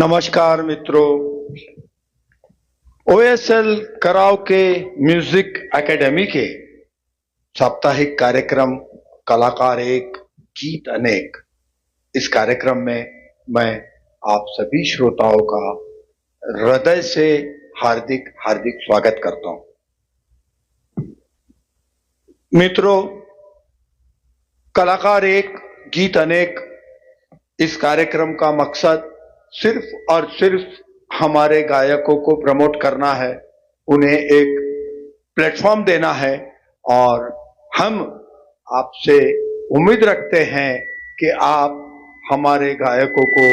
नमस्कार मित्रों। ओएसएल कराव के म्यूजिक एकेडमी के साप्ताहिक कार्यक्रम कलाकार एक गीत अनेक, इस कार्यक्रम में मैं आप सभी श्रोताओं का हृदय से हार्दिक हार्दिक स्वागत करता हूं। मित्रों, कलाकार एक गीत अनेक इस कार्यक्रम का मकसद सिर्फ और सिर्फ हमारे गायकों को प्रमोट करना है, उन्हें एक प्लेटफॉर्म देना है और हम आपसे उम्मीद रखते हैं कि आप हमारे गायकों को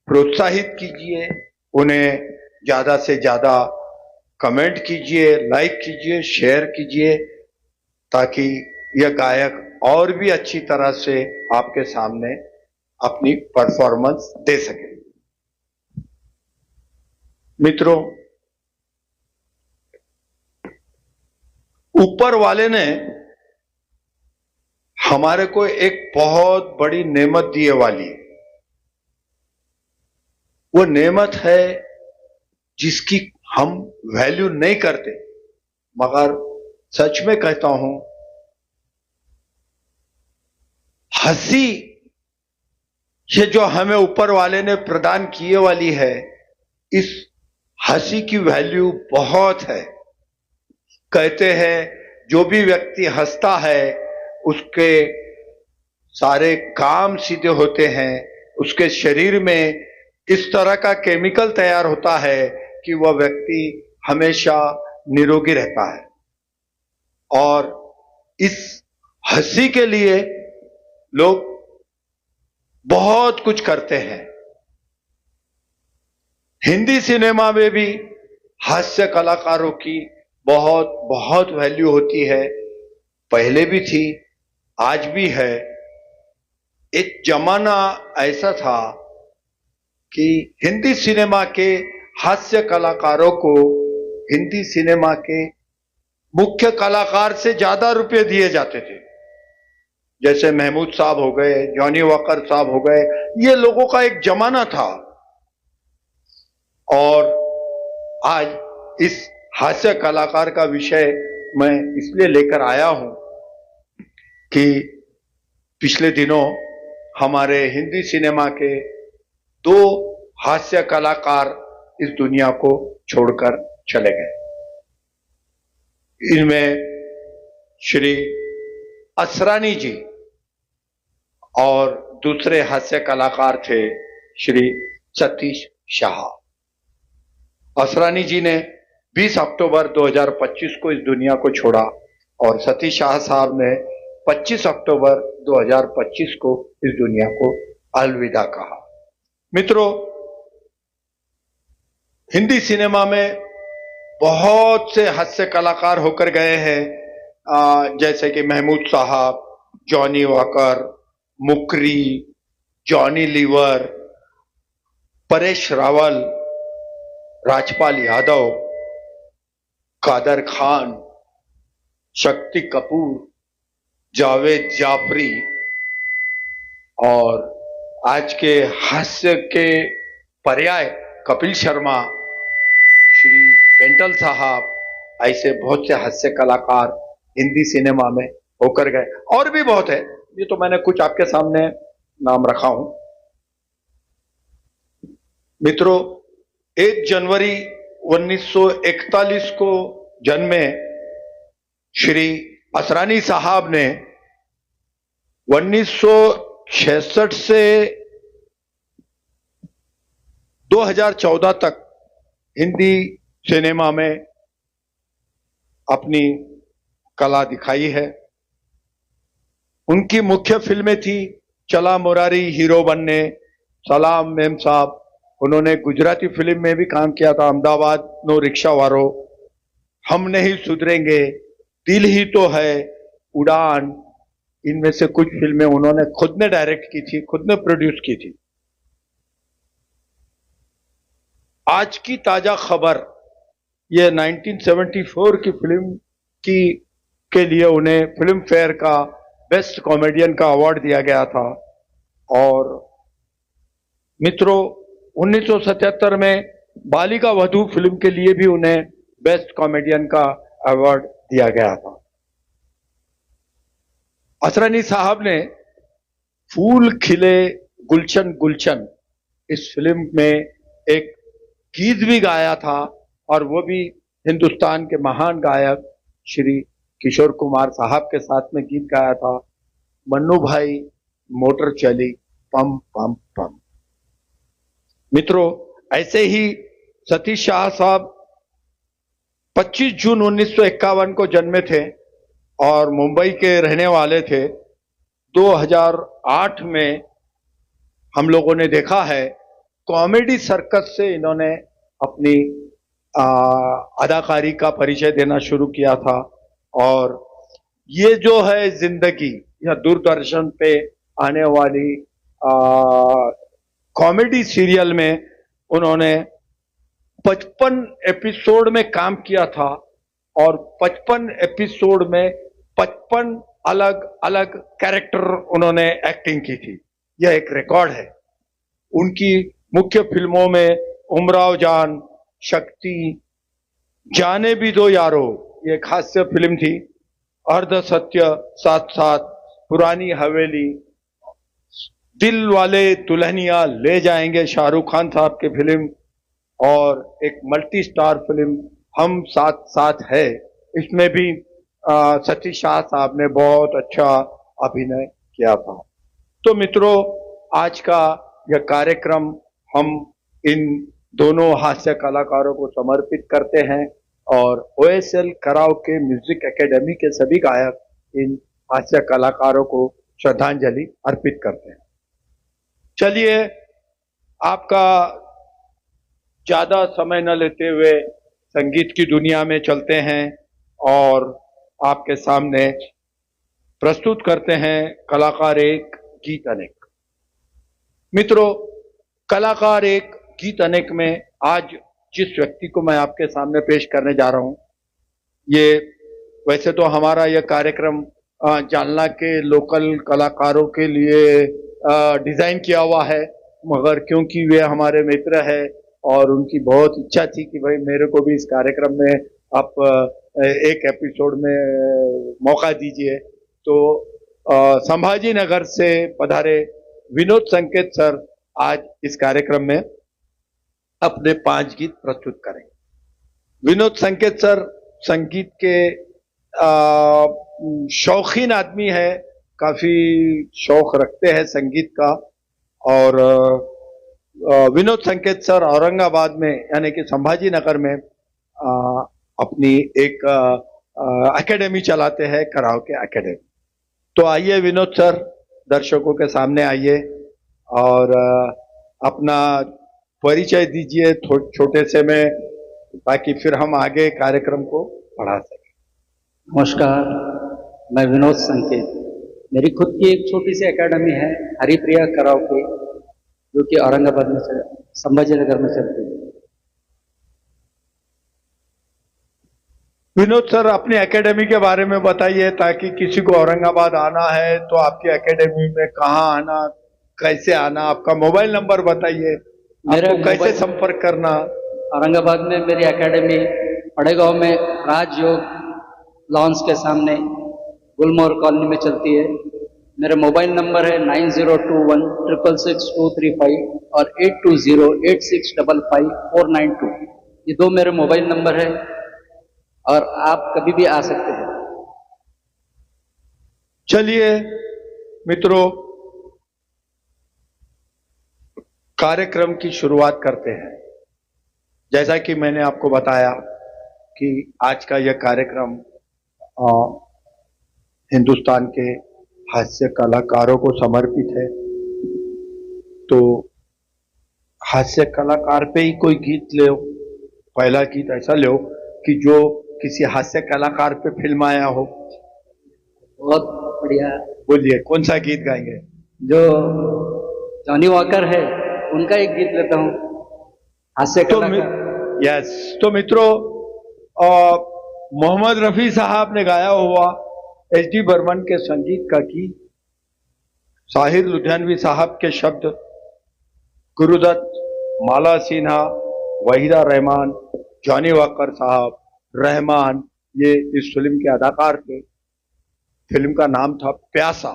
प्रोत्साहित कीजिए, उन्हें ज्यादा से ज्यादा कमेंट कीजिए, लाइक कीजिए, शेयर कीजिए, ताकि यह गायक और भी अच्छी तरह से आपके सामने अपनी परफॉर्मेंस दे सके। मित्रों, ऊपर वाले ने हमारे को एक बहुत बड़ी नेमत दिए वाली है। वो नेमत है जिसकी हम वैल्यू नहीं करते, मगर सच में कहता हूं, हंसी ये जो हमें ऊपर वाले ने प्रदान किए वाली है, इस हंसी की वैल्यू बहुत है। कहते हैं जो भी व्यक्ति हंसता है उसके सारे काम सीधे होते हैं, उसके शरीर में इस तरह का केमिकल तैयार होता है कि वह व्यक्ति हमेशा निरोगी रहता है। और इस हंसी के लिए लोग बहुत कुछ करते हैं। हिंदी सिनेमा में भी हास्य कलाकारों की बहुत बहुत वैल्यू होती है, पहले भी थी, आज भी है। एक जमाना ऐसा था कि हिंदी सिनेमा के हास्य कलाकारों को हिंदी सिनेमा के मुख्य कलाकार से ज्यादा रुपए दिए जाते थे। जैसे महमूद साहब हो गए, जॉनी वॉकर साहब हो गए, ये लोगों का एक जमाना था। और आज इस हास्य कलाकार का विषय मैं इसलिए लेकर आया हूं कि पिछले दिनों हमारे हिंदी सिनेमा के दो हास्य कलाकार इस दुनिया को छोड़कर चले गए। इनमें श्री असरानी जी और दूसरे हास्य कलाकार थे श्री सतीश शाह। असरानी जी ने 20 अक्टूबर 2025 को इस दुनिया को छोड़ा और सतीश शाह साहब ने 25 अक्टूबर 2025 को इस दुनिया को अलविदा कहा। मित्रों, हिंदी सिनेमा में बहुत से हास्य कलाकार होकर गए हैं, जैसे कि महमूद साहब, जॉनी वॉकर, मुकरी, जॉनी लीवर, परेश रावल, राजपाल यादव, कादर खान, शक्ति कपूर, जावेद जाफरी और आज के हास्य के पर्याय कपिल शर्मा, श्री पेंटल साहब, ऐसे बहुत से हास्य कलाकार हिंदी सिनेमा में होकर गए। और भी बहुत है, ये तो मैंने कुछ आपके सामने नाम रखा हूं। मित्रों, 1 जनवरी 1941 को जन्मे श्री असरानी साहब ने 1966 से 2014 तक हिंदी सिनेमा में अपनी कला दिखाई है। उनकी मुख्य फिल्में थी चला मुरारी हीरो बनने, सलाम मेम साहब। उन्होंने गुजराती फिल्म में भी काम किया था, अहमदाबाद नो रिक्शा वारो, हम नहीं सुधरेंगे, दिल ही तो है, उड़ान। इनमें से कुछ फिल्में उन्होंने खुद ने डायरेक्ट की थी, खुद ने प्रोड्यूस की थी। आज की ताजा खबर, ये 1974 की फिल्म के लिए उन्हें फिल्म फेयर का बेस्ट कॉमेडियन का अवार्ड दिया गया था। और मित्रों, 1977 में बालिका वधू फिल्म के लिए भी उन्हें बेस्ट कॉमेडियन का अवार्ड दिया गया था। असरानी साहब ने फूल खिले गुलशन गुलशन इस फिल्म में एक गीत भी गाया था, और वो भी हिंदुस्तान के महान गायक श्री किशोर कुमार साहब के साथ में गीत गाया था, मन्नू भाई मोटर चली पम पम पम। मित्रों, ऐसे ही सतीश शाह साहब 25 जून 1951 को जन्मे थे और मुंबई के रहने वाले थे। 2008 में हम लोगों ने देखा है कॉमेडी सर्कस से इन्होंने अपनी अदाकारी का परिचय देना शुरू किया था, और ये जो है जिंदगी या दूरदर्शन पे आने वाली कॉमेडी सीरियल में उन्होंने 55 एपिसोड में काम किया था, और 55 एपिसोड में 55 अलग अलग कैरेक्टर उन्होंने एक्टिंग की थी। यह एक रिकॉर्ड है। उनकी मुख्य फिल्मों में उमराव जान, शक्ति, जाने भी दो यारो, ये एक हास्य फिल्म थी, अर्ध सत्य, साथ साथ, पुरानी हवेली, दिल वाले दुल्हनिया ले जाएंगे शाहरुख खान साहब की फिल्म, और एक मल्टी स्टार फिल्म हम साथ साथ है, इसमें भी सतीश शाह साहब ने बहुत अच्छा अभिनय किया था। तो मित्रों, आज का यह कार्यक्रम हम इन दोनों हास्य कलाकारों को समर्पित करते हैं, और ओएसएल कराओके म्यूजिक एकेडमी के सभी गायक इन हास्य कलाकारों को श्रद्धांजलि अर्पित करते हैं। चलिए, आपका ज्यादा समय न लेते हुए संगीत की दुनिया में चलते हैं और आपके सामने प्रस्तुत करते हैं कलाकार एक गीत अनेक। मित्रों, कलाकार एक गीत अनेक में आज जिस व्यक्ति को मैं आपके सामने पेश करने जा रहा हूं, ये वैसे तो हमारा यह कार्यक्रम जालना के लोकल कलाकारों के लिए डिजाइन किया हुआ है, मगर क्योंकि वे हमारे मित्र है और उनकी बहुत इच्छा थी कि भाई मेरे को भी इस कार्यक्रम में आप एक एपिसोड में मौका दीजिए, तो संभाजी नगर से पधारे विनोद संकेत सर आज इस कार्यक्रम में अपने 5 गीत प्रस्तुत करेंगे। विनोद संकेत सर संगीत के शौकीन आदमी है, काफी शौक रखते हैं संगीत का, और विनोद संकेत सर औरंगाबाद में यानी कि संभाजी नगर में अपनी एक एकेडमी चलाते हैं, कराओके एकेडमी। तो आइए विनोद सर, दर्शकों के सामने आइए और अपना परिचय दीजिए छोटे से में, ताकि फिर हम आगे कार्यक्रम को बढ़ा सकें। नमस्कार, मैं विनोद संकेत। मेरी खुद की एक छोटी सी एकेडमी है हरिप्रिया कराओके, जो कि औरंगाबाद में संभाजी नगर में चलती है। विनोद सर, अपनी एकेडमी के बारे में बताइए, ताकि किसी को औरंगाबाद आना है तो आपकी एकेडमी में कहाँ आना, कैसे आना, आपका मोबाइल नंबर बताइए, आपको कैसे संपर्क करना। औरंगाबाद में मेरी एकेडमी पड़ेगांव में राजयोग लॉन्स के सामने गुलमोहर कॉलोनी में चलती है। मेरा मोबाइल नंबर है 9021666235 और 8208655492। ये 2 मेरे मोबाइल नंबर है और आप कभी भी आ सकते हैं। चलिए मित्रों, कार्यक्रम की शुरुआत करते हैं। जैसा कि मैंने आपको बताया कि आज का यह कार्यक्रम हिंदुस्तान के हास्य कलाकारों को समर्पित है, तो हास्य कलाकार पे ही कोई गीत ले। पहला गीत ऐसा लो कि जो किसी हास्य कलाकार पे फिल्म आया हो। बहुत बढ़िया। बोलिए, कौन सा गीत गाएंगे? जो जॉनी वॉकर है उनका एक गीत लेता हूं, हास्य कलाकार। यस, तो मित्रों, मोहम्मद रफी साहब ने गाया हुआ एच.डी. बर्मन के संगीत का गीत, साहिर लुधियानवी साहब के शब्द, गुरुदत्त माला सिन्हा, वहीदा रहमान, जॉनी वॉकर साहब, रहमान, ये इस फिल्म के अदाकार थे। फिल्म का नाम था प्यासा।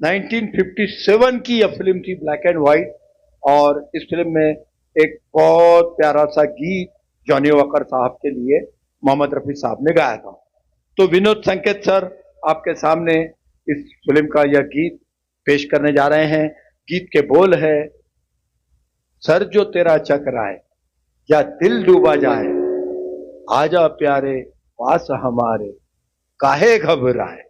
1957 की यह फिल्म थी, ब्लैक एंड व्हाइट। और इस फिल्म में एक बहुत प्यारा सा गीत जॉनी वॉकर साहब के लिए मोहम्मद रफी साहब ने गाया था। तो विनोद संकेत सर आपके सामने इस फिल्म का यह गीत पेश करने जा रहे हैं। गीत के बोल है, सर जो तेरा चकराए या दिल डूबा जाए, आजा प्यारे पास हमारे, काहे घबराए।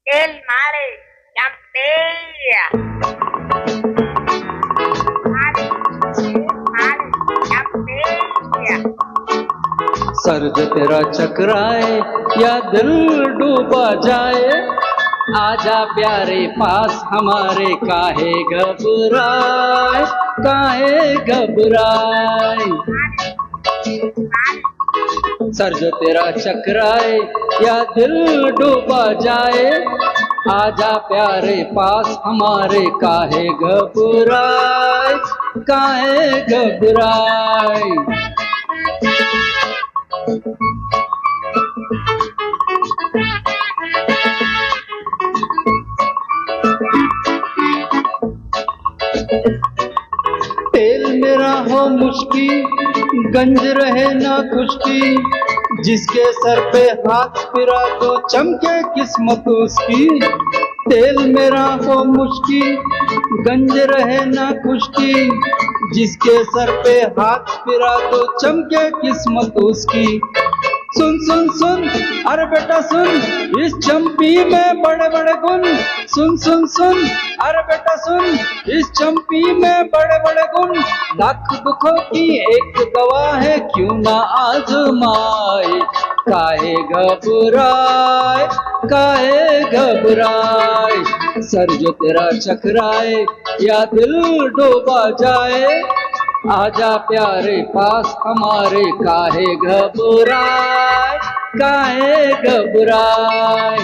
El mare, campeia. सर जो तेरा चकराए या दिल डूबा जाए, आजा प्यारे पास हमारे, काहे घबराए, काहे घबराए। सर जो तेरा चकराए या दिल डूबा जाए, आजा प्यारे पास हमारे, काहे घबराए, काहे घबराए। तेल मेरा हो मुश्की, गंज रहे ना खुशकी, जिसके सर पे हाथ फिरा तो चमके किस्मत उसकी। तेल मेरा हो मुश्की, गंज रहे ना खुशकी, जिसके सर पे हाथ फिरा तो चमके किस्मत उसकी। सुन सुन सुन, अरे बेटा सुन, इस चंपी में बड़े बड़े गुण। सुन सुन सुन, अरे बेटा सुन, इस चंपी में बड़े बड़े गुण। लाख दुखों की एक दवा है, क्यों ना आजमाए, काहे घबराए, काहे घबराए। सर जो तेरा चकराए या दिल डूबा जाए, आजा प्यारे पास हमारे, काहे घबराए, काहे घबराए।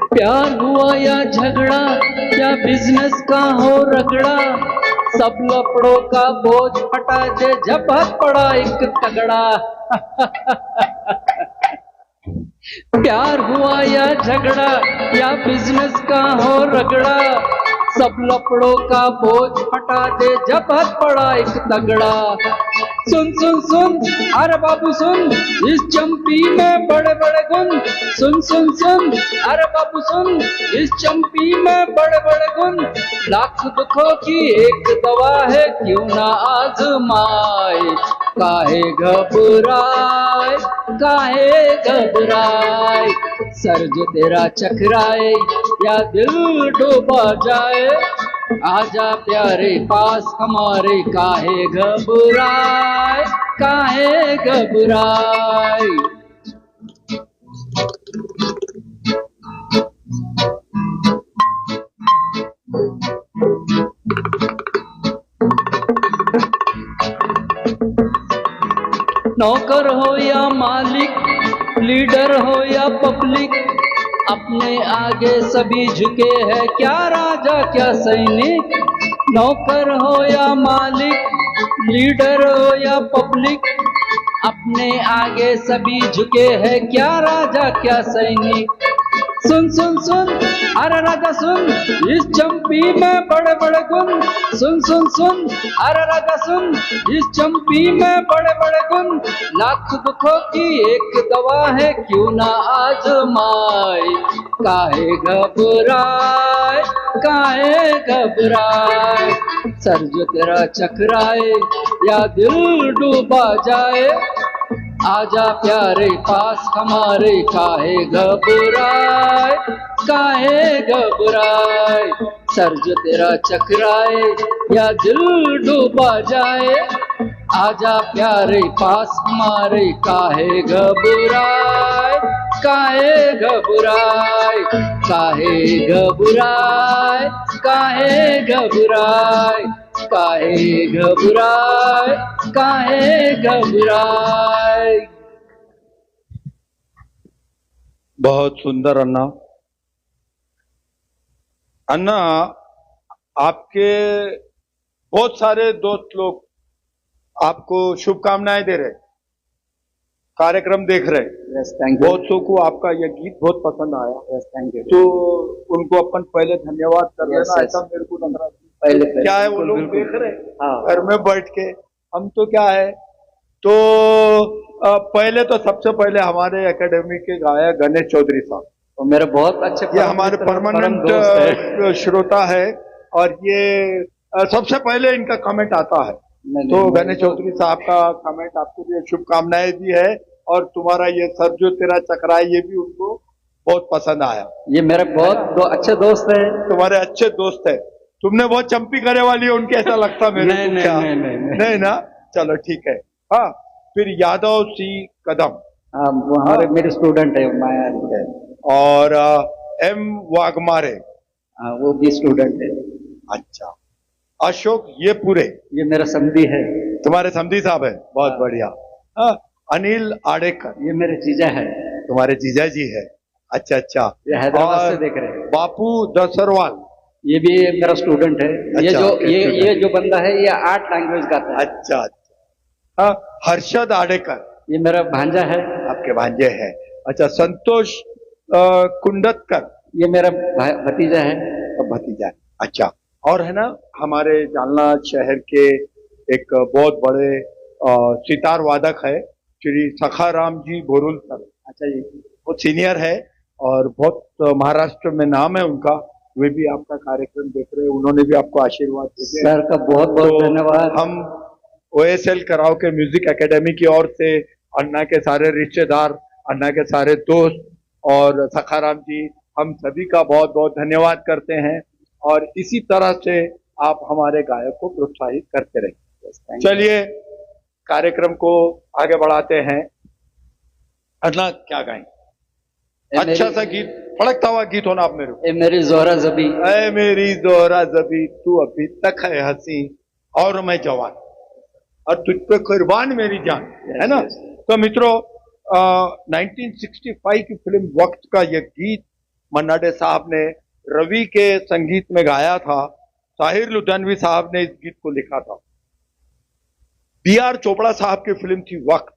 प्यार हुआ या झगड़ा, या बिजनेस का हो रगड़ा, सब लफड़ों का बोझ हटा दे जब हाथ पड़ा एक तगड़ा। प्यार हुआ या झगड़ा, या बिजनेस का हो रगड़ा, सब लफड़ों का बोझ हटा दे जब हाथ पड़ा एक तगड़ा। सुन सुन सुन, अरे बाबू सुन, इस चंपी में बड़े बड़े गुण। सुन सुन सुन, अरे बाबू सुन, इस चंपी में बड़े बड़े गुण। लाख दुखों की एक दवा है, क्यों ना आजमाए, काहे घबराए, काहे घबराए। सर जो तेरा चकराए या दिल डूबा जाए, आजा प्यारे पास हमारे, काहे घबराए, काहे घबराए। नौकर हो या मालिक, लीडर हो या पब्लिक, अपने आगे सभी झुके हैं, क्या राजा क्या सैनिक। नौकर हो या मालिक, लीडर हो या पब्लिक, अपने आगे सभी झुके हैं, क्या राजा क्या सैनिक। सुन सुन सुन, अरे राजा सुन, इस चंपी में बड़े बड़े गुण। सुन सुन सुन, अरे राजा सुन, इस चंपी में बड़े बड़े गुण। लाख दुखों की एक दवा है, क्यों ना आजमाए, काहे घबराए, काहे घबराए। सर जो तेरा चकराए या दिल डूबा जाए, आजा प्यारे पास हमारे, काहे घबराए, सर जो तेरा चकराए या दिल डूबा जाए। आजा प्यारे पास हमारे, काहे घबराए, काहे घबराए, काहे घबराए, काहे घबराए, काहे घबराए, काहे घबराए। बहुत सुंदर अन्ना। अन्ना, आपके बहुत सारे दोस्त लोग आपको शुभकामनाएं दे रहे, कार्यक्रम देख रहे। Yes, thank you. बहुत सौ को आपका यह गीत बहुत पसंद आया। Yes, thank you. तो उनको अपन पहले धन्यवाद कर Yes, देना, yes. ऐसा मेरे को लग रहा है। पहले क्या है वो बिल्कुल, लोग बिल्कुल। देख रहे हाँ। घर में बैठ के, हम तो क्या है तो पहले तो सबसे पहले हमारे एकेडमी के गायक गणेश चौधरी साहब, तो मेरे बहुत अच्छे ये हमारे परमानेंट श्रोता है, और ये सबसे पहले इनका कमेंट आता है। तो गणेश चौधरी साहब का कमेंट आपको लिए शुभकामनाएं भी है, और तुम्हारा ये सर जो तेरा चकराए ये भी उनको बहुत पसंद आया। ये मेरे बहुत अच्छे दोस्त है। तुम्हारे अच्छे दोस्त है। तुमने बहुत चंपी करे वाली है उनके, ऐसा लगता मेरे को। नहीं, क्या? नहीं, नहीं, नहीं। नहीं ना, चलो ठीक है। हाँ, फिर यादव सी कदम, वो हमारे मेरे स्टूडेंट है, माया, और एम वाघमारे, वो भी स्टूडेंट है। अच्छा, अशोक, ये पूरे ये मेरा समधी है। तुम्हारे समधी साहब है, बहुत बढ़िया। हाँ, अनिल आड़ेकर, ये मेरे जीजा है। तुम्हारे जीजा जी है। अच्छा अच्छा। ये हैदराबाद और से देख रहे हैं। बापू दसरवाल, ये भी मेरा स्टूडेंट है। ये अच्छा, जो okay, ये जो बंदा है ये 8 लैंग्वेज गाता है। अच्छा अच्छा। हाँ, हर्षद आड़ेकर, ये मेरा भांजा है। आपके भांजे हैं। अच्छा, संतोष कुंडतकर, ये मेरा भतीजा है। भतीजा है। अच्छा, और है ना हमारे जालना शहर के एक बहुत बड़े सितार वादक है, श्री सखाराम जी बोरुल सर। अच्छा, ये बहुत सीनियर है और बहुत महाराष्ट्र में नाम है उनका। वे भी आपका कार्यक्रम देख रहे हैं, उन्होंने भी आपको आशीर्वाद दिए। सर का बहुत बहुत धन्यवाद। हम OSL कराओ के म्यूजिक एकेडमी की ओर से अन्ना के सारे रिश्तेदार, अन्ना के सारे दोस्त और सखाराम जी, हम सभी का बहुत बहुत धन्यवाद करते हैं, और इसी तरह से आप हमारे गायक को प्रोत्साहित करते रहें। चलिए कार्यक्रम को आगे बढ़ाते हैं। अन्ना, क्या गाएं? अच्छा सा गीत, फड़कता हुआ गीत होना आप मेरे को। ए मेरी जोहरा जबी, ऐ मेरी जोहरा जबी, तू अभी तक है हंसी और मैं जवान, और तुझ पे कुर्बान मेरी जान, है ना। तो मित्रों, 1965 की फिल्म वक्त का यह गीत मन्ना डे साहब ने रवि के संगीत में गाया था। ताहिर लुधियानवी साहब ने इस गीत को लिखा था। B.R. चोपड़ा साहब की फिल्म थी वक्त।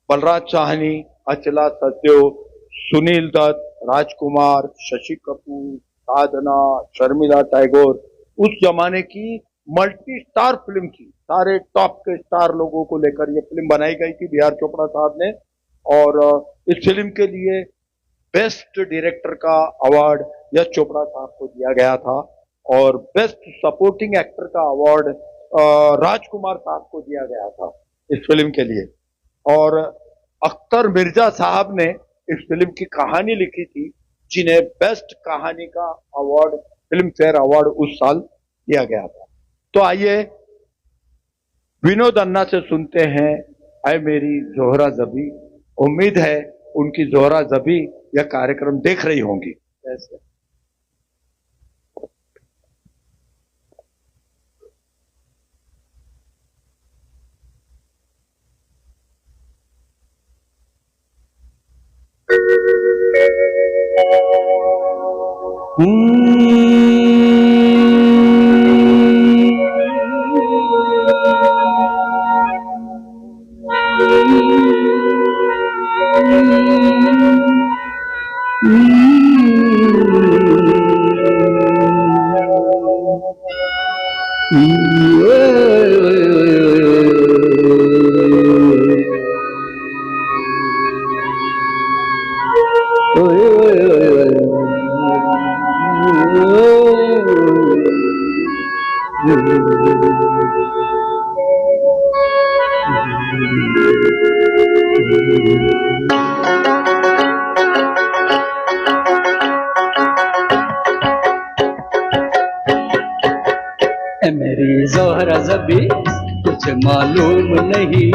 बलराज साहनी, अचला सचदेव, सुनील दत्त, राजकुमार, शशि कपूर, साधना, शर्मिला टैगोर, उस जमाने की मल्टी स्टार फिल्म थी। सारे टॉप के स्टार लोगों को लेकर यह फिल्म बनाई गई थी B.R. चोपड़ा साहब ने, और इस फिल्म के लिए बेस्ट डायरेक्टर का अवार्ड यश चोपड़ा साहब को दिया गया था, और बेस्ट सपोर्टिंग एक्टर का अवार्ड राजकुमार साहब को दिया गया था इस फिल्म के लिए। और अख्तर मिर्जा साहब ने इस फिल्म की कहानी लिखी थी, जिन्हें बेस्ट कहानी का अवार्ड, फिल्म फेयर अवार्ड उस साल दिया गया था। तो आइए विनोद अन्ना से सुनते हैं ऐ मेरी जोहरा जबी। उम्मीद है उनकी जोहरा जबी यह कार्यक्रम देख रही होंगी। ए मेरी ज़ोहरा ज़बी तुझे मालूम नहीं,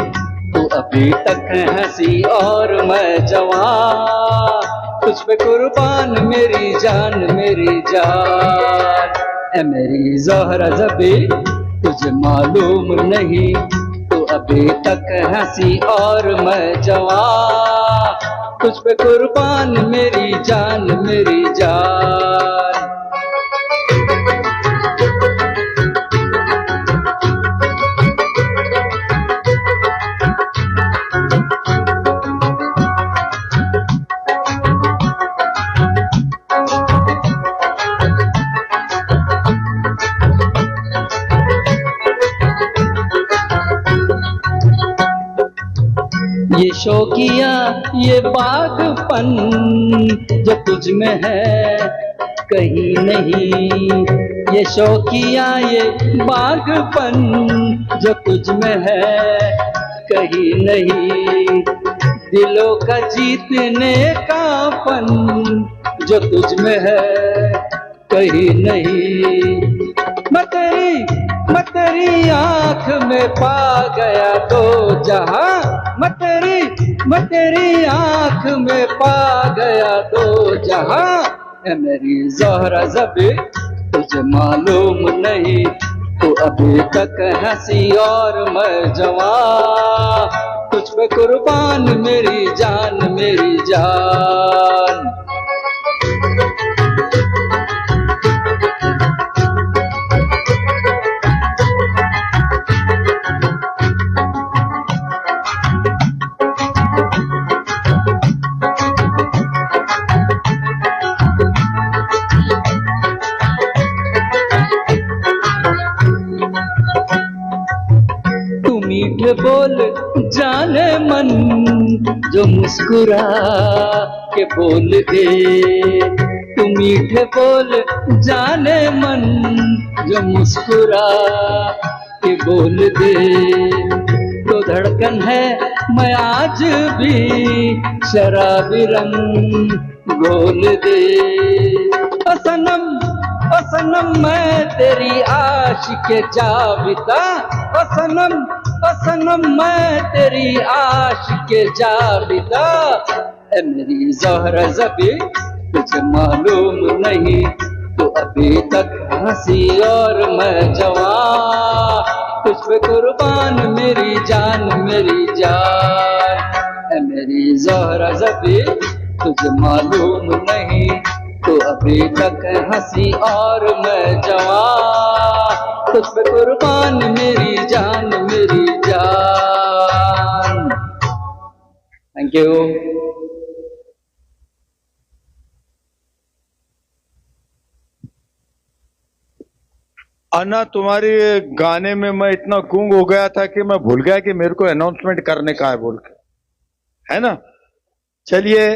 तू अभी तक है हंसी और मैं जवान, तुझ पे कुर्बान मेरी जान मेरी जान। ए मेरी ज़ोहरा ज़बी तुझे मालूम नहीं, तू अभी तक है हंसी और मैं जवान, तुझ पे कुर्बान मेरी जान मेरी जान। ये शौकिया ये बागपन जो तुझ में है कहीं नहीं, ये शौकिया ये बागपन जो तुझ में है कहीं नहीं, दिलों का जीतने का फन जो तुझ में है कहीं नहीं। मैं तेरी आँख में पा गया तो जहां, मैं तेरी आँख में पा गया तो जहां। ए मेरी ज़ोहरा ज़बी तुझे मालूम नहीं, तू अभी तक हंसी और मैं जवान, तुझ पे कुर्बान मेरी जान मेरी जान। मीठे बोल जाने मन जो मुस्कुरा के बोल दे, तू मीठे बोल जाने मन जो मुस्कुरा के बोल दे, तो धड़कन है मैं आज भी शराबी रंग घोल दे। ओ सनम मैं तेरी आशिक़े जाविदा, ओ सनम मैं तेरी आशिक़े जाविदा। ए मेरी ज़ोहरा ज़बी तुझे मालूम नहीं, तू अभी तक हंसी और मैं जवान, तुझ पे कुर्बान मेरी जान मेरी जान। ए मेरी ज़ोहरा ज़बी तुझे मालूम नहीं, तू अभी तक हंसी और मैं जवान, तुझ पे कुर्बान मेरी जान मेरी जान। Thank you. अन्ना, तुम्हारे गाने में मैं इतना गूंग हो गया था कि मैं भूल गया कि मेरे को अनाउंसमेंट करने का है बोल के, है ना। चलिए,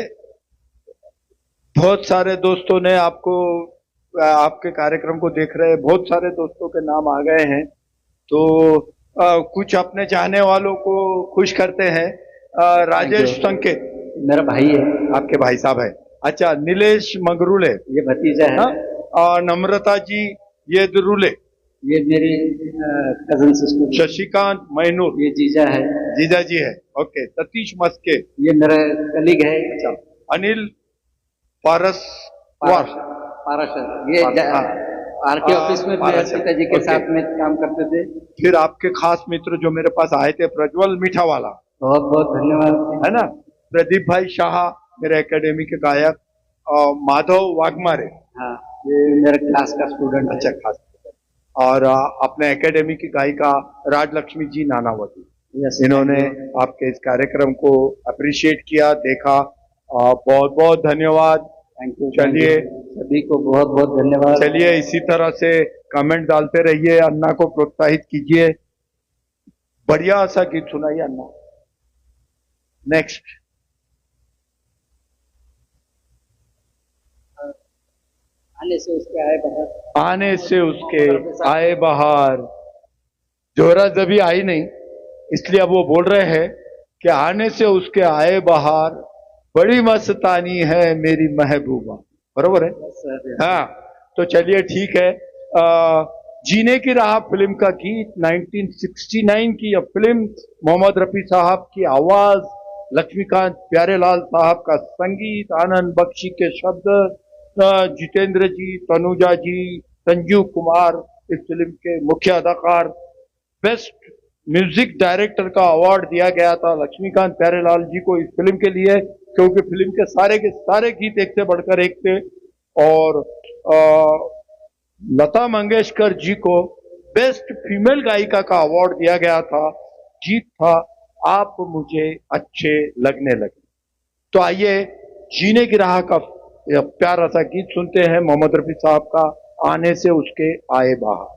बहुत सारे दोस्तों ने आपके कार्यक्रम को देख रहे हैं, बहुत सारे दोस्तों के नाम आ गए हैं, तो कुछ अपने चाहने वालों को खुश करते हैं। राजेश संकेत मेरा भाई है। आपके भाई साहब है? अच्छा। नीलेश मंगरूले ये भतीजा है। और नम्रता जी ये दुरुले, ये मेरी कजन सिस्टर। शशिकांत मैनूर ये जीजा जी है। ओके। सतीश मस्के ये मेरा कलीग है। अच्छा। अनिल पारस ये आरके ऑफिस में पिताजी के साथ में काम करते थे। फिर आपके खास मित्र जो मेरे पास आए थे, प्रज्वल मीठा वाला, बहुत बहुत धन्यवाद, है ना। प्रदीप भाई शाह मेरे एकेडमी के गायक, और माधव वाघमारे, हाँ ये मेरे क्लास का स्टूडेंट। अच्छा, खास। और अपने एकेडमी की गायिका राजलक्ष्मी जी नानावती, इन्होंने आपके इस कार्यक्रम को अप्रिशिएट किया, देखा। बहुत बहुत धन्यवाद। Thank you. चलिए, सभी को बहुत बहुत धन्यवाद। चलिए, इसी तरह से कमेंट डालते रहिए, अन्ना को प्रोत्साहित कीजिए। बढ़िया सा गीत सुनाइए अन्ना। नेक्स्ट। आने से उसके आए बाहर, आने से उसके आए बाहर। ज़ोहरा ज़बी आई नहीं, इसलिए अब वो बोल रहे हैं कि आने से उसके आए बहार, बड़ी मस्तानी है मेरी महबूबा। बरोबर है? हाँ, तो चलिए ठीक है। जीने की राह फिल्म का गीत 1969 की यह फिल्म, मोहम्मद रफी साहब की आवाज, लक्ष्मीकांत प्यारेलाल साहब का संगीत, आनंद बख्शी के शब्द, जितेंद्र जी, तनुजा जी, संजीव कुमार इस फिल्म के मुख्य अदाकार। बेस्ट म्यूजिक डायरेक्टर का अवार्ड दिया गया था लक्ष्मीकांत प्यारेलाल जी को इस फिल्म के लिए, क्योंकि फिल्म के सारे गीत एक से बढ़कर एक थे। और लता मंगेशकर जी को बेस्ट फीमेल गायिका का अवार्ड दिया गया था। गीत था आप मुझे अच्छे लगने लगे। तो आइए जीने की राह का प्यारा सा गीत सुनते हैं मोहम्मद रफी साहब का, आने से उसके आए बहार।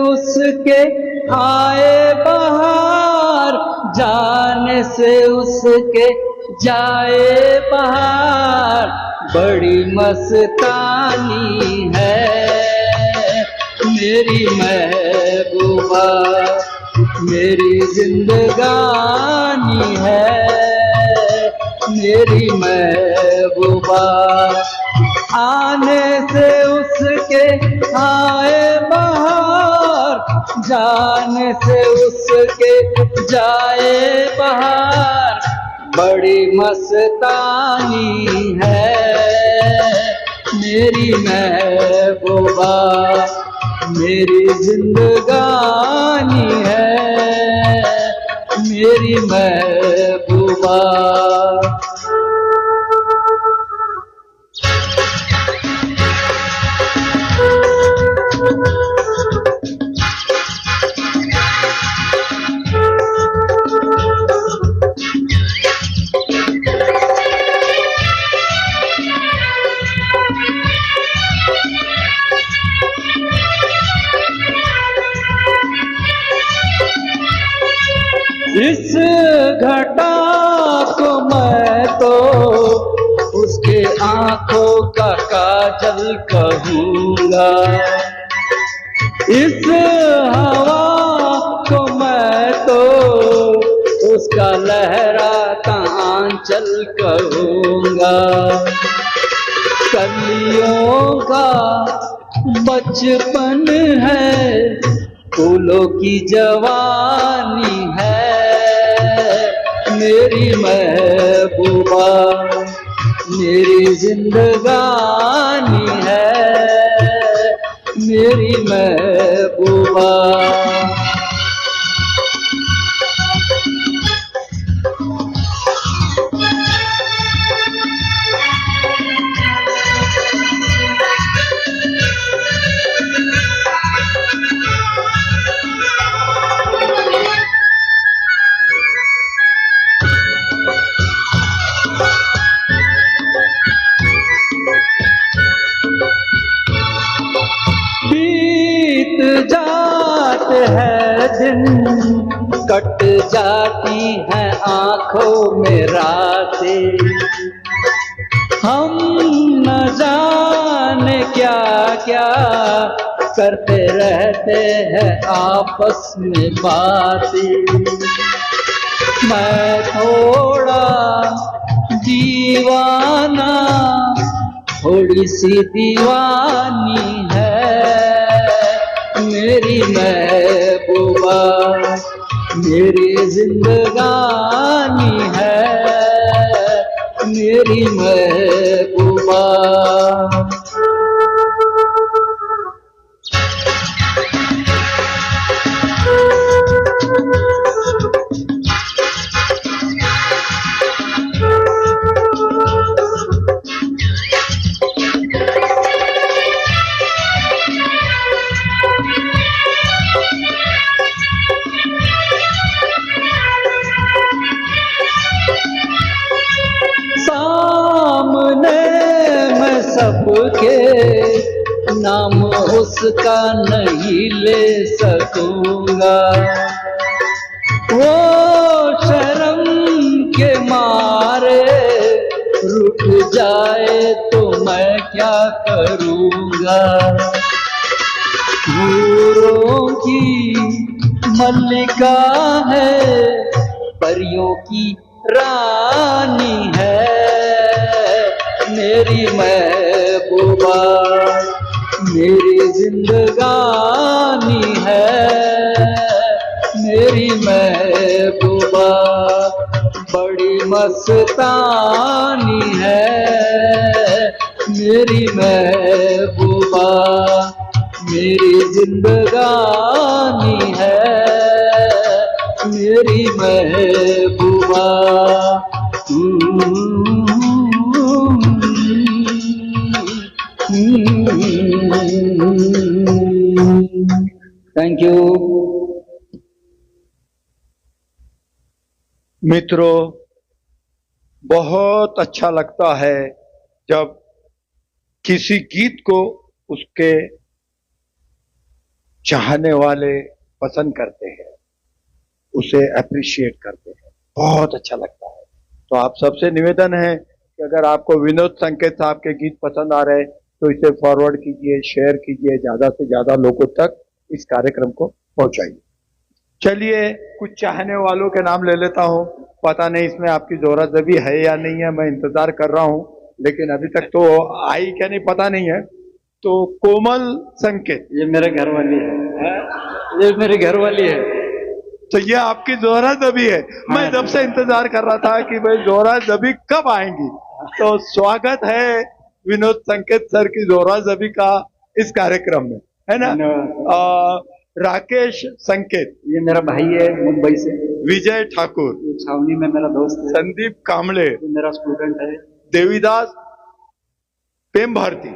उसके आए बहार, जाने से उसके जाए बहार, बड़ी मस्तानी है मेरी महबूबा, मेरी जिंदगानी है मेरी महबूबा। आने से उसके आए बहार, जाने से उसके जाए बहार, बड़ी मस्तानी है मेरी महबूबा, मेरी जिंदगानी है मेरी महबूबा। इस घटा को मैं तो उसके आंखों का काजल कहूँगा, इस हवा को मैं तो उसका लहराता आंचल कहूँगा। कलियों का बचपन है, फूलों की जवानी है मेरी महबूबा, मेरी जिंदगानी है मेरी महबूबा। जाते हैं दिन, कट जाती हैं आंखों में रातें, हम न जाने क्या क्या करते रहते हैं आपस में बातें। मैं थोड़ा दीवाना, थोड़ी सी दीवानी है मेरी महबूबा, मेरी जिंदगानी है मेरी महबूबा। सामने मैं सबके नाम उसका नहीं ले सकूंगा, वो शर्म के मारे रुक जाए तो मैं क्या करूंगा। हूरों की मल्लिका है, परियों की रानी है, मेरी महबूबा मेरी जिंदगानी है, मेरी महबूबा बड़ी मस्तानी है, मेरी महबूबा मेरी जिंदगानी है, मेरी महबूबा। Thank you. मित्रों, बहुत अच्छा लगता है जब किसी गीत को उसके चाहने वाले पसंद करते हैं, उसे अप्रिशिएट करते हैं, बहुत अच्छा लगता है। तो आप सबसे निवेदन है कि अगर आपको विनोद संकेत साहब के गीत पसंद आ रहे हैं तो इसे फॉरवर्ड कीजिए, शेयर कीजिए, ज्यादा से ज्यादा लोगों तक इस कार्यक्रम को पहुंचाइए। चलिए कुछ चाहने वालों के नाम ले लेता हूं। पता नहीं इसमें आपकी जोरा जबी है या नहीं है, मैं इंतजार कर रहा हूं, लेकिन अभी तक तो आई क्या नहीं पता नहीं है। तो कोमल संकेत, ये मेरे घर वाली है, ये मेरी घर वाली है। तो ये आपकी जोरा जबी है। मैं जब से इंतजार कर रहा था कि भाई जोरा जबी कब आएंगी। तो स्वागत है विनोद संकेत सर की जोरा जबी का इस कार्यक्रम में, है ना। राकेश संकेत, ये मेरा भाई है मुंबई से। विजय ठाकुर, ये छावनी में मेरा दोस्त है। संदीप कामले, ये मेरा स्टूडेंट है। देवीदास प्रेम भारती,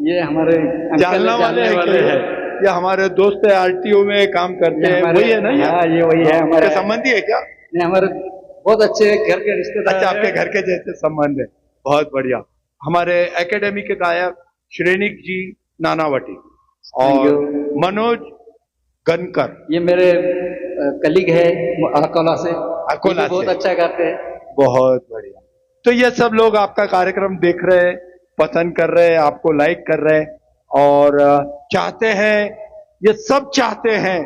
ये हमारे जालना वाले हैं। ये हमारे दोस्त है, आरटीओ में काम करते हैं, वही है ना। हाँ, ये वही है। हमारे संबंधी है क्या? नहीं, हमारे बहुत अच्छे घर के रिश्तेदार। अच्छा, आपके घर के जैसे संबंध है, बहुत बढ़िया। हमारे एकेडमी के गायक श्रेणिक जी नानावटी और मनोज गनकर, ये मेरे कलीग है अकोला से। अकोला से बहुत अच्छा गाते हैं। बहुत बढ़िया। तो ये सब लोग आपका कार्यक्रम देख रहे हैं, पसंद कर रहे हैं, आपको लाइक कर रहे हैं और चाहते हैं, ये सब चाहते हैं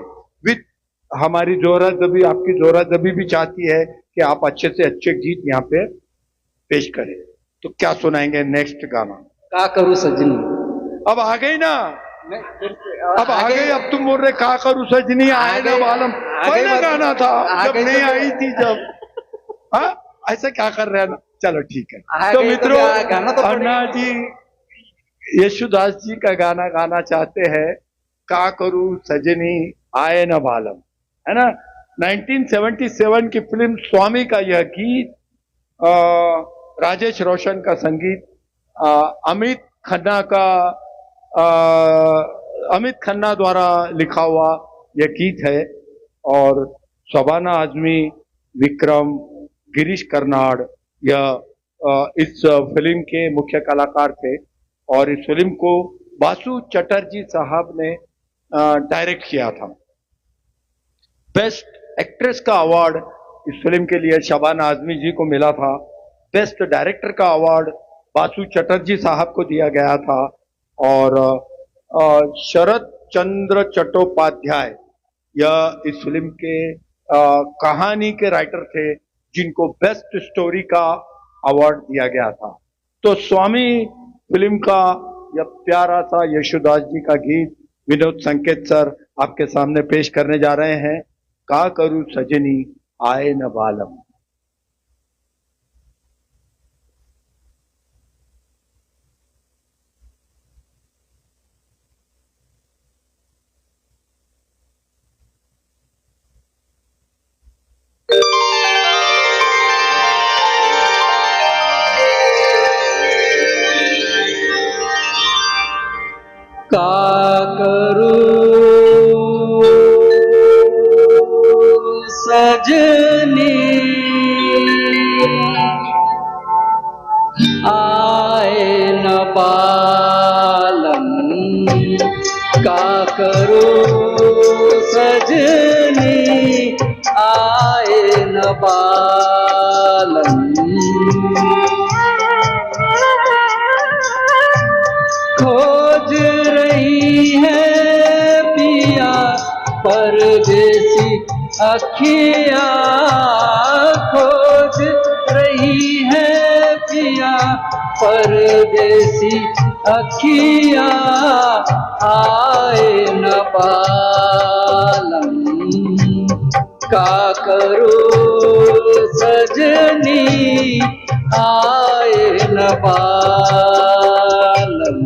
विद हमारी जोरा जबी, आपकी जोरा जबी भी चाहती है कि आप अच्छे से अच्छे गीत यहाँ पे पेश करें। तो क्या सुनाएंगे नेक्स्ट गाना? का करूं सजनी। अब आ गई ना, अब आ गई। अब तुम बोल रहे का करूं सजनी, आए ना मालूम। पहले गाना था जब नहीं आई थी, जब हाँ ऐसा क्या कर रहे हैं ना। चलो ठीक है। तो मित्रों, अन्ना जी यशुदास जी का गाना गाना चाहते हैं, का करूं सजनी आए न बालम, है ना। 1977 की फिल्म स्वामी का यह गीत, राजेश रोशन का संगीत, अमित खन्ना द्वारा लिखा हुआ यह गीत है। और शबाना आजमी, विक्रम, गिरीश कर्नाड यह इस फिल्म के मुख्य कलाकार थे। और इस फिल्म को बासु चटर्जी साहब ने डायरेक्ट किया था। बेस्ट एक्ट्रेस का अवार्ड इस फिल्म के लिए शबाना आजमी जी को मिला था। बेस्ट डायरेक्टर का अवार्ड बासु चटर्जी साहब को दिया गया था। और शरद चंद्र चट्टोपाध्याय यह इस फिल्म के कहानी के राइटर थे, जिनको बेस्ट स्टोरी का अवार्ड दिया गया था। तो स्वामी फिल्म का यह प्यारा सा यशुदास जी का गीत विनोद संकेत सर आपके सामने पेश करने जा रहे हैं, का करूं सजनी आए न बालम। करूं सजनी आए न पालम का करूं सजनी आए न पालम खोज रही है पिया परदेसी अखियाँ खोज रही है पिया परदेसी अखियाँ आए न पालम का करूं सजनी आए न पालम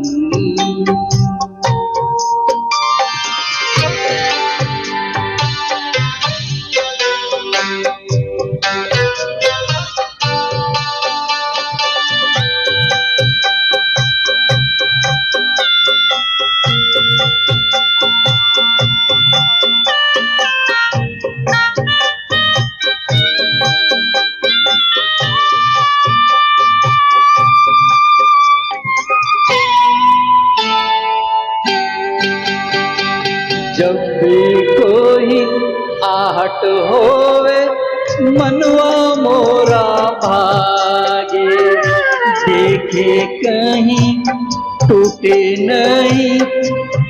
जब भी कोई आहट होवे मनवा मोरा भागे देखे कहीं टूटे नहीं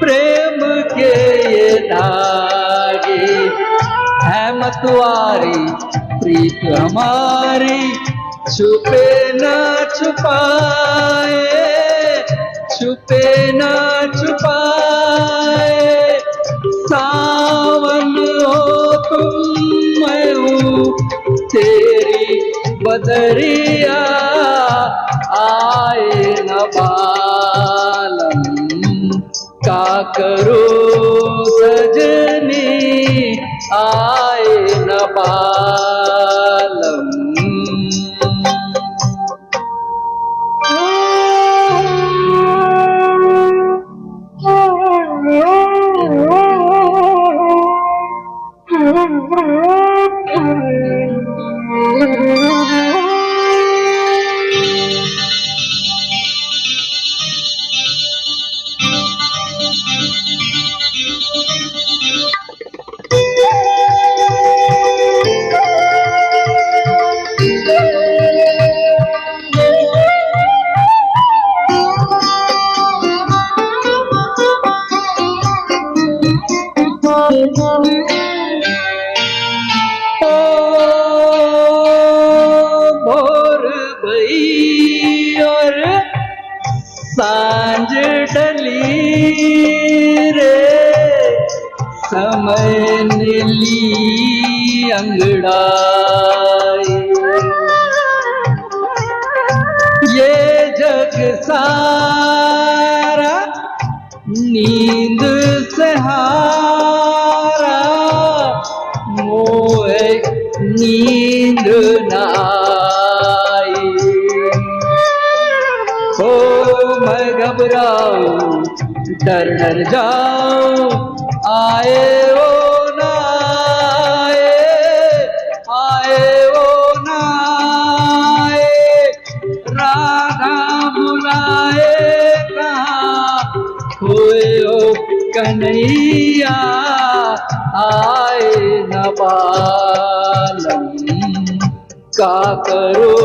प्रेम के ये धागे है मतवारी प्रीत हमारी छुपे न छुपाए छुपे न छुपाए सावन हो तुम मैं हूँ तेरी बदरिया आए न पालम का करूं सजनी आए न पालम सांझ ढली रे समय नीली अंगड़ाई ये जग सारा नींद से हारा मोहे नींद ना आई हो मैं घबराऊं डर डर जाऊं आए वो ना आए वो ना आए राधा बुलाए कहाँ हुए ओ कन्हैया आए न पालम का करो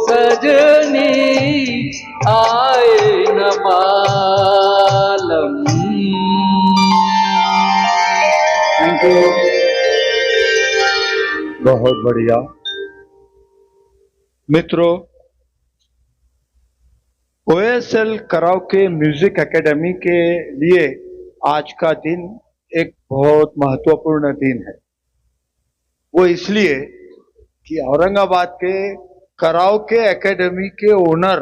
सजनी आए न पालम। Thank you. बहुत बढ़िया मित्रों, ओएसएल कराओके म्यूजिक एकेडमी के लिए आज का दिन एक बहुत महत्वपूर्ण दिन है। वो इसलिए कि औरंगाबाद के कराओके एकेडमी के ओनर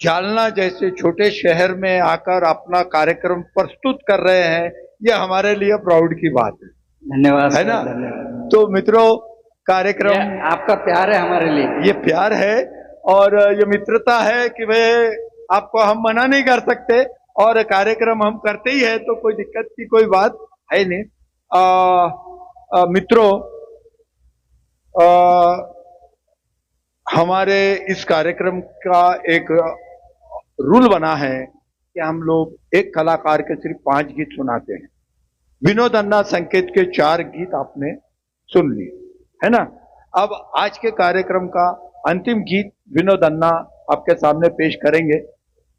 जालना जैसे छोटे शहर में आकर अपना कार्यक्रम प्रस्तुत कर रहे हैं, ये हमारे लिए प्राउड की बात है। धन्यवाद है ना। तो मित्रों, कार्यक्रम आपका प्यार है हमारे लिए, ये प्यार है और ये मित्रता है कि भाई आपको हम मना नहीं कर सकते, और कार्यक्रम हम करते ही है तो कोई दिक्कत की कोई बात है नहीं। मित्रों, हमारे इस कार्यक्रम का एक रूल बना है कि हम लोग एक कलाकार के सिर्फ 5 गीत सुनाते हैं। विनोद अन्ना संकेत के 4 गीत आपने सुन लिए, है ना। अब आज के कार्यक्रम का अंतिम गीत विनोद अन्ना आपके सामने पेश करेंगे।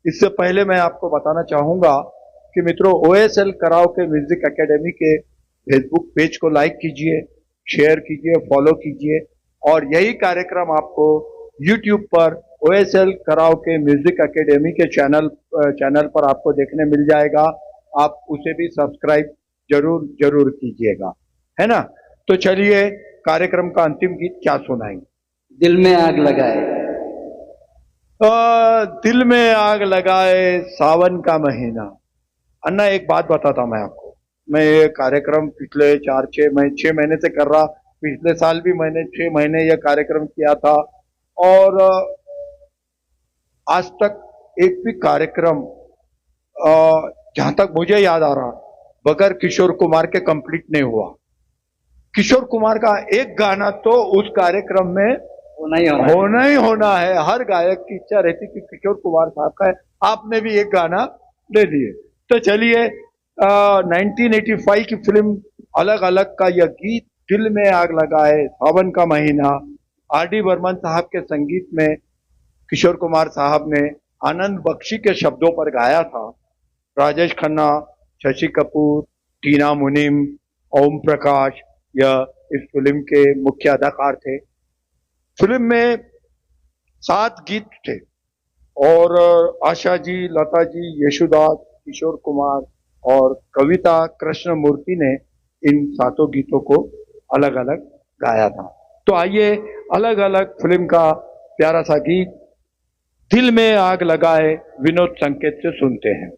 इससे पहले मैं आपको बताना चाहूंगा कि मित्रों, OSL कराओके म्यूजिक एकेडमी के फेसबुक पेज को लाइक कीजिए, शेयर कीजिए, फॉलो कीजिए, और यही कार्यक्रम आपको YouTube पर OSL कराओके म्यूजिक एकेडमी के चैनल पर आपको देखने मिल जाएगा। आप उसे भी सब्सक्राइब जरूर कीजिएगा, है ना। तो चलिए कार्यक्रम का अंतिम गीत क्या सुनाएंगे? दिल में आग लगाए। दिल में आग लगाए सावन का महीना। अन्ना, एक बात बताता मैं आपको, मैं ये कार्यक्रम पिछले 6 महीने से कर रहा। पिछले साल भी मैंने 6 महीने यह कार्यक्रम किया था, और आज तक एक भी कार्यक्रम जहां तक मुझे याद आ रहा बगैर किशोर कुमार के कंप्लीट नहीं हुआ। किशोर कुमार का एक गाना तो उस कार्यक्रम में होना ही होना है। हर गायक की इच्छा रहती कि किशोर कुमार साहब का है। आपने भी एक गाना दे दिए। तो चलिए 1985 की फिल्म अलग अलग का यह गीत दिल में आग लगाए सावन का महीना, RD बर्मन साहब के संगीत में किशोर कुमार साहब ने आनंद बख्शी के शब्दों पर गाया था। राजेश खन्ना, शशि कपूर, टीना मुनीम, ओम प्रकाश यह इस फिल्म के मुख्य अदाकार थे। फिल्म में 7 गीत थे, और आशा जी, लता जी, यशुदास, किशोर कुमार और कविता कृष्णमूर्ति ने इन 7 गीतों को अलग अलग गाया था। तो आइए अलग अलग फिल्म का प्यारा सा गीत दिल में आग लगाए विनोद संकेत से सुनते हैं।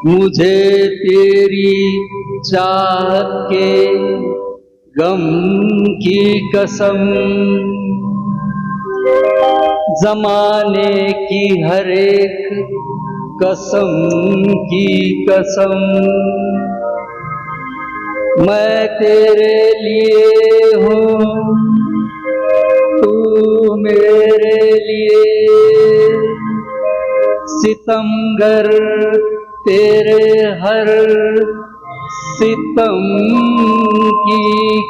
मुझे तेरी चाहत के गम की कसम, जमाने की हर एक कसम की कसम, मैं तेरे लिए हूँ तू मेरे लिए, सितमगर तेरे हर सितम की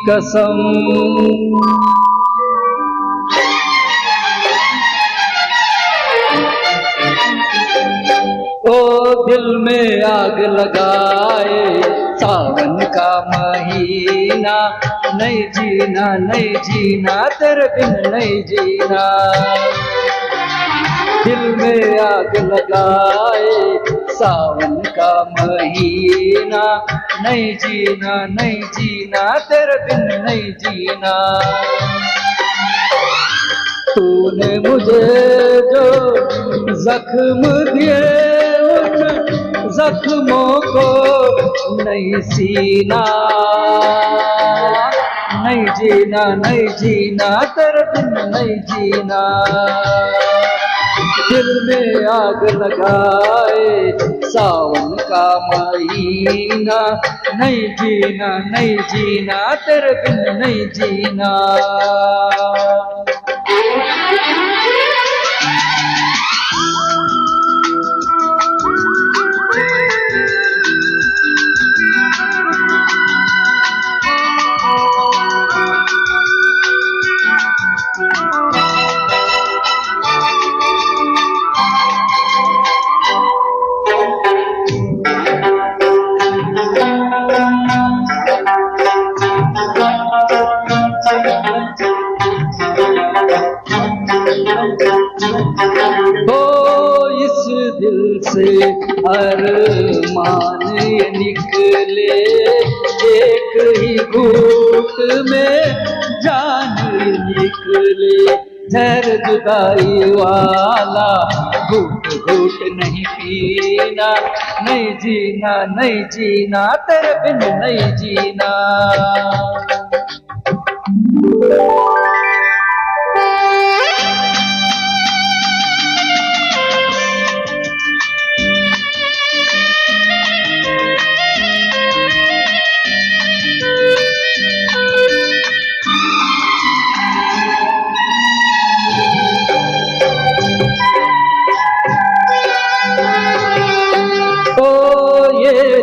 कसम। ओ दिल में आग लगाए सावन का महीना, नहीं जीना नहीं जीना तेरे बिन नहीं जीना। दिल में आग लगाए सावन का महीना, नहीं जीना नहीं जीना तेरे बिन नहीं जीना। तूने मुझे जो जख्म दिए उन जख्मों को नहीं सीना, नहीं जीना नहीं जीना तेरे बिन नहीं जीना। दिल में आग लगाए सावन का महीना, नहीं जीना नहीं जीना तेरे बिन नहीं जीना। हो इस दिल से अरमान ये निकले, एक ही घूट में जान ये निकले। जहर जुदाई वाला घूट घूट नहीं पीना, नहीं जीना नहीं जीना तेरे बिन नहीं जीना।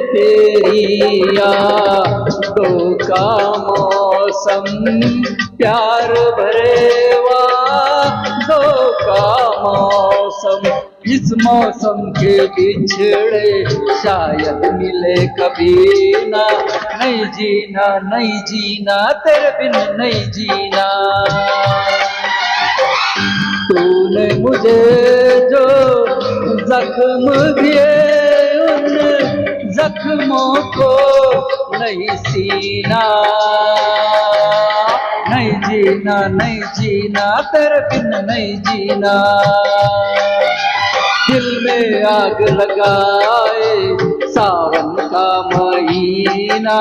तेरी यादों का मौसम, प्यार भरे वादों का मौसम, इस मौसम के बिछड़े शायद मिले कभी ना। नहीं जीना नहीं जीना तेरे बिन नहीं जीना। तूने मुझे जो जख्म दिए जख्मों को नहीं सीना, नहीं जीना नहीं जीना तेरे बिन नहीं जीना। दिल में आग लगाए सावन का महीना,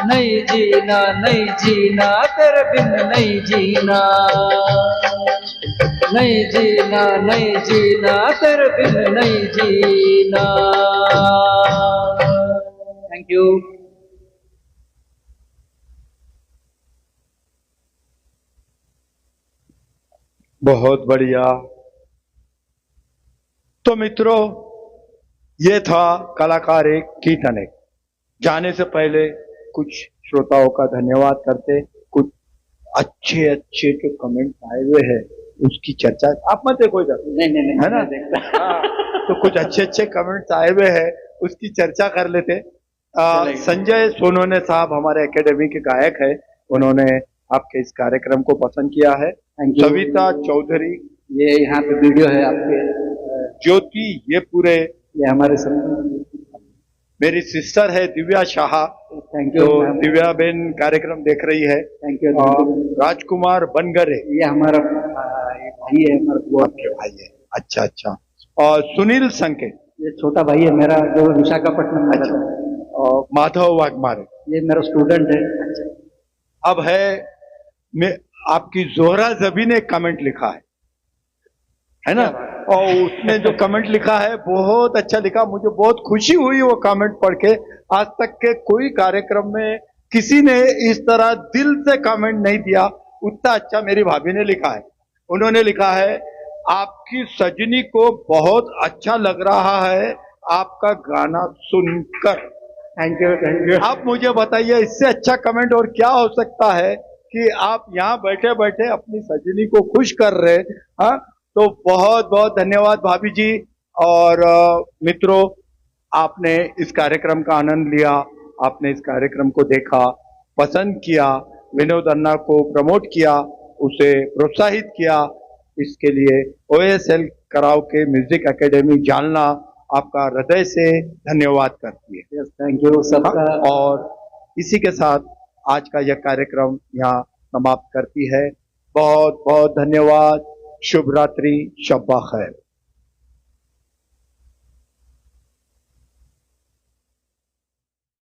नहीं जीना नहीं जीना तेरे बिन नहीं जीना। नहीं जीना नहीं जीना तेरे बिन नहीं जीना। Thank you. बहुत बढ़िया। तो मित्रों, ये था कलाकार एक कीर्तन एक। जाने से पहले कुछ श्रोताओं का धन्यवाद करते, कुछ अच्छे अच्छे जो कमेंट आए हुए हैं उसकी चर्चा आप मत देखो इधर, नहीं है ना? हाँ, तो कुछ अच्छे अच्छे कमेंट्स आए हुए हैं उसकी चर्चा कर लेते। संजय सोनोने साहब हमारे एकेडमी के गायक है, उन्होंने आपके इस कार्यक्रम को पसंद किया है। सविता चौधरी, ये यहाँ पे वीडियो है आपके। ज्योति, ये पूरे ये हमारे मेरी सिस्टर है दिव्या शाह, थैंक यू। तो दिव्या बेन कार्यक्रम देख रही है। Thank you. राजकुमार बनगरे, ये हमारा भाई है, हमारा आपके भाई है। अच्छा अच्छा। और सुनील संकेत, ये छोटा भाई है मेरा जो विशाखापट्टनम में रहता है। और माधव वाघमारे, ये मेरा स्टूडेंट है। अब है मैं आपकी जोहरा जबी ने कमेंट लिखा है ना? और उसने जो कमेंट लिखा है बहुत अच्छा लिखा, मुझे बहुत खुशी हुई वो कमेंट पढ़ के। आज तक के कोई कार्यक्रम में किसी ने इस तरह दिल से कमेंट नहीं दिया, उतना अच्छा मेरी भाभी ने लिखा है। उन्होंने लिखा है, आपकी सजनी को बहुत अच्छा लग रहा है आपका गाना सुनकर। Thank you thank you. आप मुझे बताइए इससे अच्छा कमेंट और क्या हो सकता है कि आप यहाँ बैठे बैठे अपनी सजनी को खुश कर रहे। हाँ, तो बहुत बहुत धन्यवाद भाभी जी। और मित्रों, आपने इस कार्यक्रम का आनंद लिया, आपने इस कार्यक्रम को देखा, पसंद किया, विनोद अन्ना को प्रमोट किया, उसे प्रोत्साहित किया, इसके लिए OSL कराओ के म्यूजिक एकेडमी जालना आपका हृदय से धन्यवाद करती है। थैंक यू सबका। और इसी के साथ आज का यह कार्यक्रम यहाँ समाप्त करती है। बहुत बहुत धन्यवाद। शुभ रात्रि, शब्बा खैर।